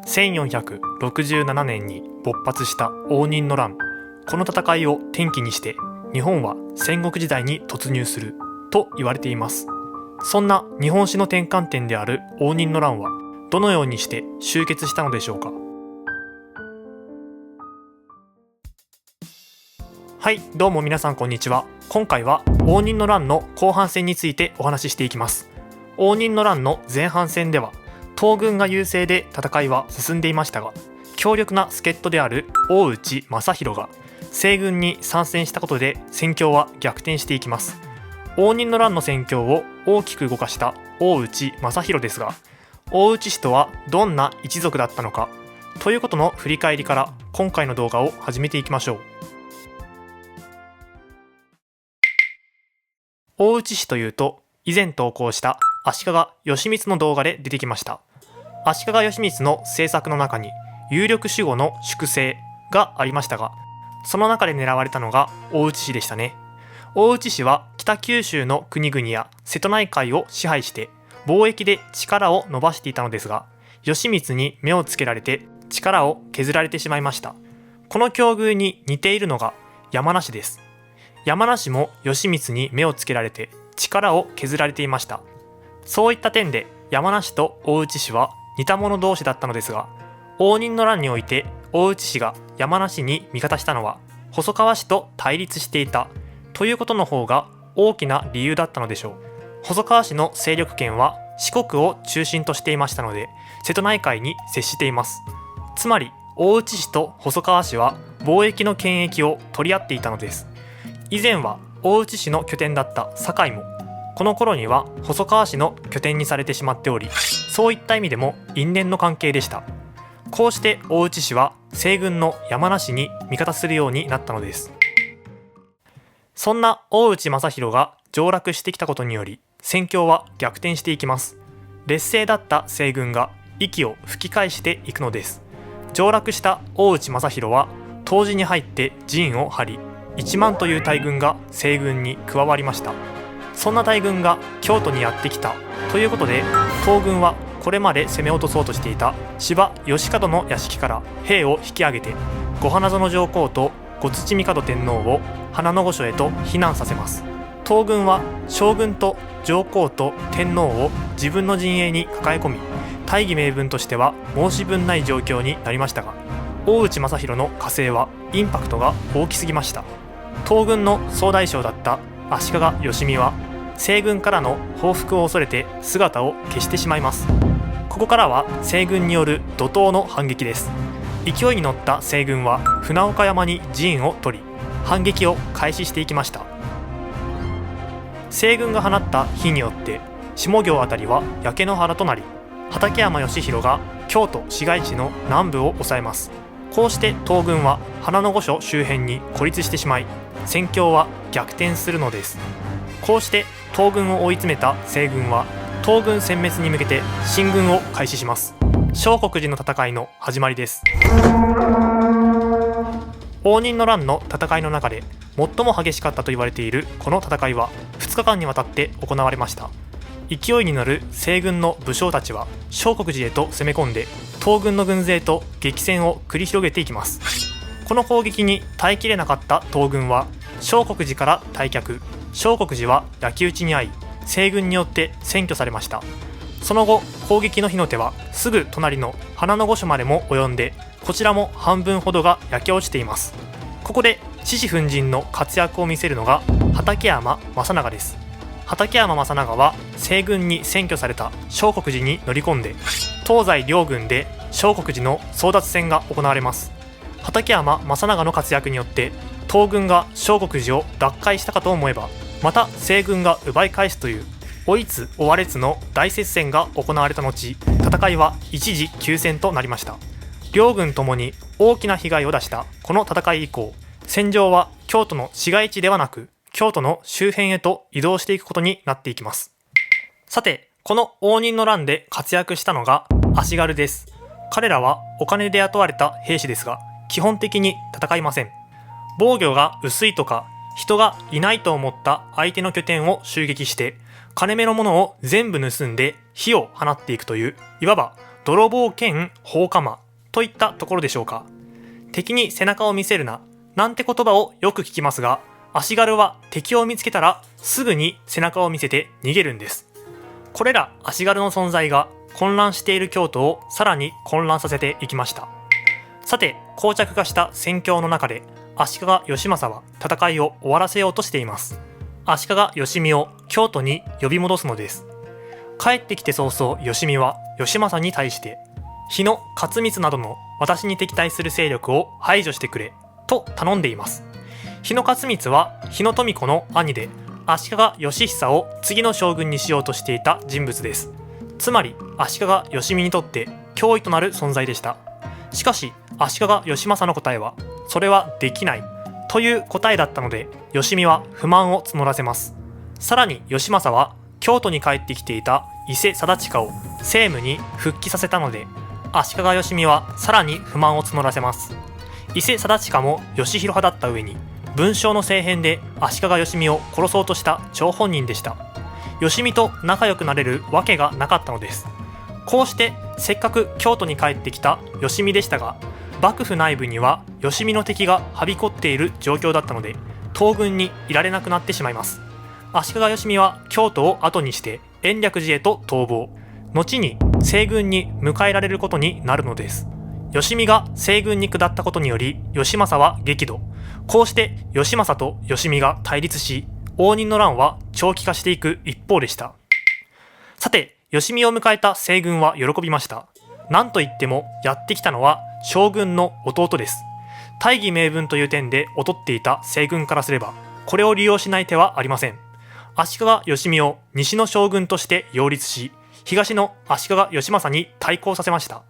1467年に勃発した応仁の乱。この戦いを転機にして日本は戦国時代に突入すると言われています。そんな日本史の転換点である応仁の乱はどのようにして終結したのでしょうか。はい、どうも皆さんこんにちは。今回は応仁の乱の後半戦についてお話ししていきます。応仁の乱の前半戦では東軍が優勢で戦いは進んでいましたが、強力な助っ人である大内正弘が西軍に参戦したことで戦況は逆転していきます。応仁の乱の戦況を大きく動かした大内正弘ですが、大内氏とはどんな一族だったのかということの振り返りから今回の動画を始めていきましょう。大内氏というと以前投稿した足利義満の動画で出てきました。足利義満の政策の中に有力守護の粛清がありましたが、その中で狙われたのが大内氏でしたね。大内氏は北九州の国々や瀬戸内海を支配して貿易で力を伸ばしていたのですが、義満に目をつけられて力を削られてしまいました。この境遇に似ているのが山梨です。山梨も義満に目をつけられて力を削られていました。そういった点で山梨と大内氏は似た者同士だったのですが、応仁の乱において大内氏が山梨に味方したのは細川氏と対立していたということの方が大きな理由だったのでしょう。細川氏の勢力圏は四国を中心としていましたので、瀬戸内海に接しています。つまり大内氏と細川氏は貿易の権益を取り合っていたのです。以前は大内氏の拠点だった堺もこの頃には細川氏の拠点にされてしまっており、そういった意味でも因縁の関係でした。こうして大内氏は西軍の山梨に味方するようになったのです。そんな大内正弘が上洛してきたことにより戦況は逆転していきます。劣勢だった西軍が息を吹き返していくのです。上洛した大内正弘は冬至に入って陣を張り、1万という大軍が西軍に加わりました。そんな大軍が京都にやってきたということで、東軍はこれまで攻め落とそうとしていた柴義門の屋敷から兵を引き上げて、後花園上皇と後土帝天皇を花の御所へと避難させます。東軍は将軍と上皇と天皇を自分の陣営に抱え込み、大義名分としては申し分ない状況になりましたが、大内正弘の加勢はインパクトが大きすぎました。東軍の総大将だった足利義満は西軍からの報復を恐れて姿を消してしまいます。ここからは西軍による怒涛の反撃です。勢いに乗った西軍は船岡山に陣を取り、反撃を開始していきました。西軍が放った火によって下京あたりは焼け野原となり、畠山義弘が京都市街地の南部を抑えます。こうして東軍は花の御所周辺に孤立してしまい、戦況は逆転するのです。こうして東軍を追い詰めた西軍は東軍殲滅に向けて進軍を開始します。相国寺の戦いの始まりです。応仁の乱の戦いの中で最も激しかったと言われているこの戦いは2日間にわたって行われました。勢いに乗る西軍の武将たちは相国寺へと攻め込んで、東軍の軍勢と激戦を繰り広げていきます。この攻撃に耐えきれなかった東軍は相国寺から退却。相国寺は焼き討ちに遭い、西軍によって占拠されました。その後攻撃の火の手はすぐ隣の花の御所までも及んで、こちらも半分ほどが焼け落ちています。ここで獅子奮迅の活躍を見せるのが畠山正長です。畠山正長は西軍に占拠された相国寺に乗り込んで、東西両軍で相国寺の争奪戦が行われます。畠山正長の活躍によって東軍が相国寺を奪回したかと思えば、また西軍が奪い返すという追いつ追われつの大接戦が行われた後、戦いは一時休戦となりました。両軍ともに大きな被害を出したこの戦い以降、戦場は京都の市街地ではなく京都の周辺へと移動していくことになっていきます。さて、この応仁の乱で活躍したのが足軽です。彼らはお金で雇われた兵士ですが、基本的に戦いません。防御が薄いとか人がいないと思った相手の拠点を襲撃して、金目のものを全部盗んで火を放っていくという、いわば泥棒兼放火魔といったところでしょうか。敵に背中を見せるななんて言葉をよく聞きますが、足軽は敵を見つけたらすぐに背中を見せて逃げるんです。これら足軽の存在が混乱している京都をさらに混乱させていきました。さて、膠着化した戦況の中で足利義政は戦いを終わらせようとしています。足利義見を京都に呼び戻すのです。帰ってきて早々、義見は義政に対して日野勝光などの私に敵対する勢力を排除してくれと頼んでいます。日野勝光は日野富子の兄で、足利義久を次の将軍にしようとしていた人物です。つまり足利義見にとって脅威となる存在でした。しかし足利義政の答えはそれはできないという答えだったので、義見は不満を募らせます。さらに義政は京都に帰ってきていた伊勢貞親を政務に復帰させたので、足利義見はさらに不満を募らせます。伊勢貞親も義弘派だった上に、文章の政変で足利義見を殺そうとした張本人でした。義見と仲良くなれるわけがなかったのです。こうしてせっかく京都に帰ってきた義見でしたが、幕府内部には義見の敵がはびこっている状況だったので、東軍にいられなくなってしまいます。足利義見は京都を後にして延暦寺へと逃亡。後に西軍に迎えられることになるのです。義見が西軍に下ったことにより義政は激怒。こうして義政と義見が対立し、応仁の乱は長期化していく一方でした。さて、義見を迎えた西軍は喜びました。なんといってもやってきたのは将軍の弟です。大義名分という点で劣っていた西軍からすれば、これを利用しない手はありません。足利義見を西の将軍として擁立し、東の足利義政に対抗させました。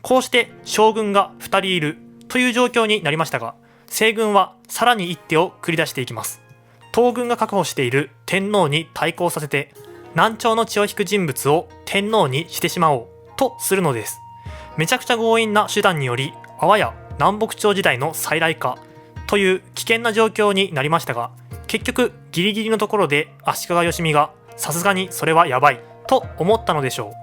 こうして将軍が2人いるという状況になりましたが、西軍はさらに一手を繰り出していきます。東軍が確保している天皇に対抗させて、南朝の血を引く人物を天皇にしてしまおうとするのです。めちゃくちゃ強引な手段により、あわや南北朝時代の再来かという危険な状況になりましたが、結局ギリギリのところで足利義見がさすがにそれはやばいと思ったのでしょう。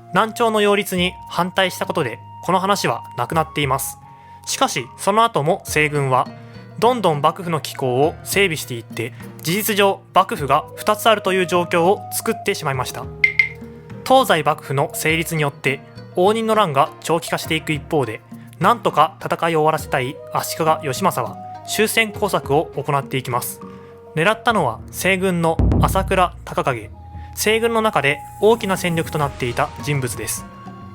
南朝の擁立に反対したことでこの話はなくなっています。しかしその後も西軍はどんどん幕府の機構を整備していって、事実上幕府が2つあるという状況を作ってしまいました。東西幕府の成立によって応仁の乱が長期化していく一方で、なんとか戦いを終わらせたい足利義政は終戦工作を行っていきます。狙ったのは西軍の朝倉孝景。西軍の中で大きな戦力となっていた人物です。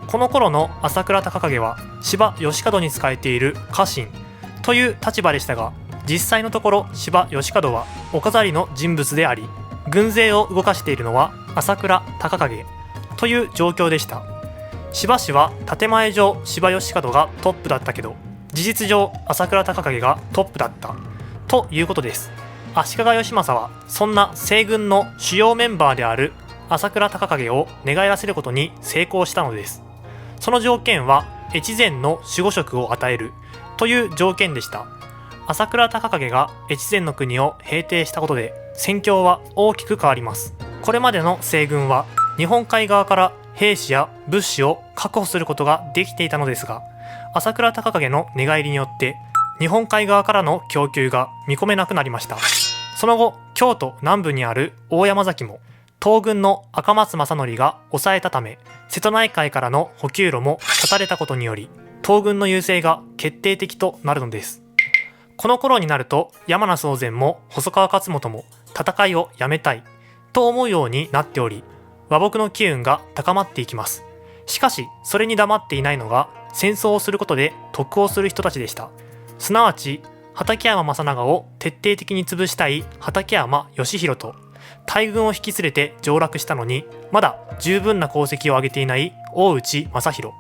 この頃の朝倉孝景は柴義門に仕えている家臣という立場でしたが、実際のところ柴義門はお飾りの人物であり、軍勢を動かしているのは朝倉孝景という状況でした。柴氏は建前上柴義門がトップだったけど、事実上朝倉孝景がトップだったということです。足利義政はそんな西軍の主要メンバーである朝倉孝景を寝返らせることに成功したのです。その条件は越前の守護職を与えるという条件でした。朝倉孝景が越前の国を平定したことで戦況は大きく変わります。これまでの西軍は日本海側から兵士や物資を確保することができていたのですが、朝倉孝景の寝返りによって日本海側からの供給が見込めなくなりました。その後、京都南部にある大山崎も東軍の赤松正則が抑えたため、瀬戸内海からの補給路も断たれたことにより、東軍の優勢が決定的となるのです。この頃になると山名宗全も細川勝元も戦いをやめたいと思うようになっており、和睦の機運が高まっていきます。しかしそれに黙っていないのが戦争をすることで得をする人たちでした。すなわち畠山正長を徹底的に潰したい畠山義弘と、大軍を引き連れて上洛したのにまだ十分な功績を上げていない大内正弘、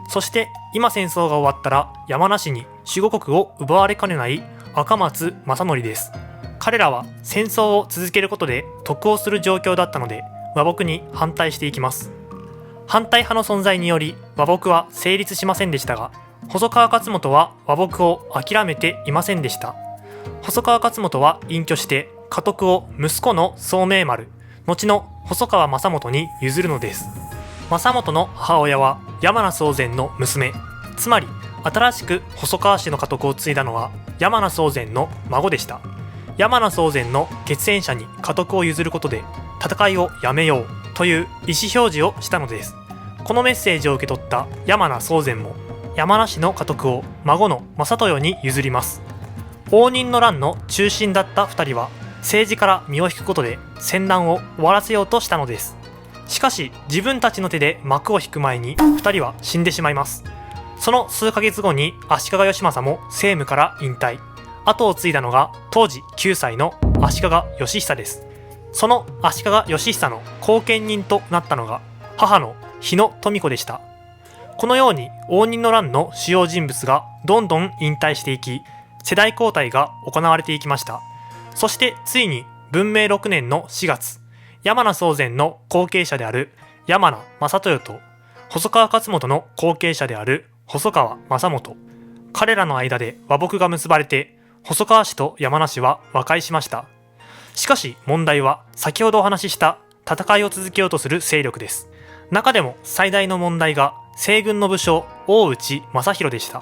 そして今戦争が終わったら山梨に守護国を奪われかねない赤松正則です。彼らは戦争を続けることで得をする状況だったので、和睦に反対していきます。反対派の存在により和睦は成立しませんでしたが、細川勝元は和睦を諦めていませんでした。細川勝元は隠居して家督を息子の宗明丸、後の細川正元に譲るのです。政本の母親は山名宗全の娘、つまり新しく細川氏の家督を継いだのは山名宗全の孫でした。山名宗全の血縁者に家督を譲ることで戦いをやめようという意思表示をしたのです。このメッセージを受け取った山名宗全も山名氏の家督を孫の正豊に譲ります。応仁の乱の中心だった2人は政治から身を引くことで戦乱を終わらせようとしたのです。しかし自分たちの手で幕を引く前に2人は死んでしまいます。その数ヶ月後に足利義政も政務から引退。後を継いだのが当時9歳の足利義久です。その足利義久の後見人となったのが母の日野富子でした。このように応仁の乱の主要人物がどんどん引退していき、世代交代が行われていきました。そしてついに文明6年の4月、山名宗全の後継者である山名正豊と細川勝元の後継者である細川正元、彼らの間で和睦が結ばれて細川氏と山名氏は和解しました。しかし問題は先ほどお話しした戦いを続けようとする勢力です。中でも最大の問題が西軍の武将大内正弘でした。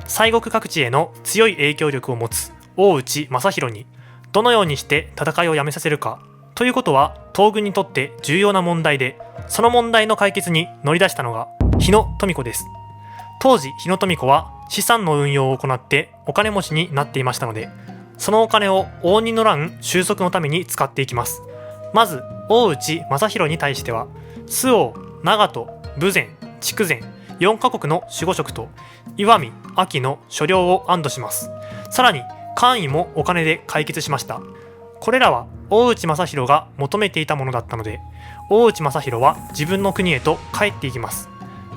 西国各地への強い影響力を持つ大内正弘にどのようにして戦いをやめさせるかということは東軍にとって重要な問題で、その問題の解決に乗り出したのが日野富子です。当時日野富子は資産の運用を行ってお金持ちになっていましたので、そのお金を応仁の乱収束のために使っていきます。まず大内正弘に対しては周防、長門、豊前、筑前4カ国の守護職と石見、安芸の所領を安堵します。さらに官位もお金で解決しました。これらは大内正弘が求めていたものだったので、大内正弘は自分の国へと帰っていきます。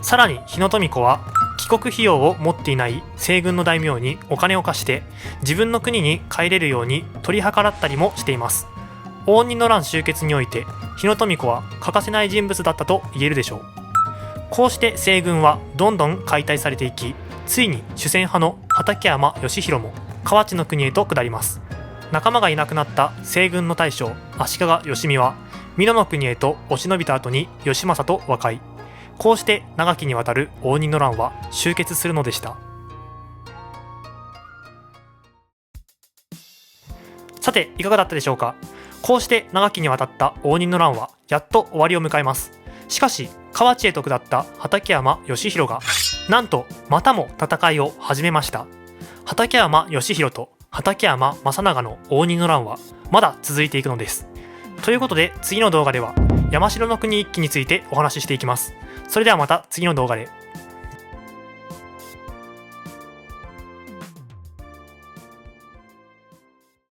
さらに日野富子は帰国費用を持っていない西軍の大名にお金を貸して自分の国に帰れるように取り計らったりもしています。応仁の乱終結において日野富子は欠かせない人物だったと言えるでしょう。こうして西軍はどんどん解体されていき、ついに主戦派の畠山義弘も河内の国へと下ります。仲間がいなくなった西軍の大将足利義見は美濃の国へと押し延びた後に義政と和解。こうして長きにわたる応仁の乱は終結するのでした。さていかがだったでしょうか。こうして長きにわたった応仁の乱はやっと終わりを迎えます。しかし河内へと下った畠山義弘がなんとまたも戦いを始めました。畠山義弘と畠山正長の応仁の乱はまだ続いていくのです。ということで次の動画では山城の国一揆についてお話ししていきます。それではまた次の動画で。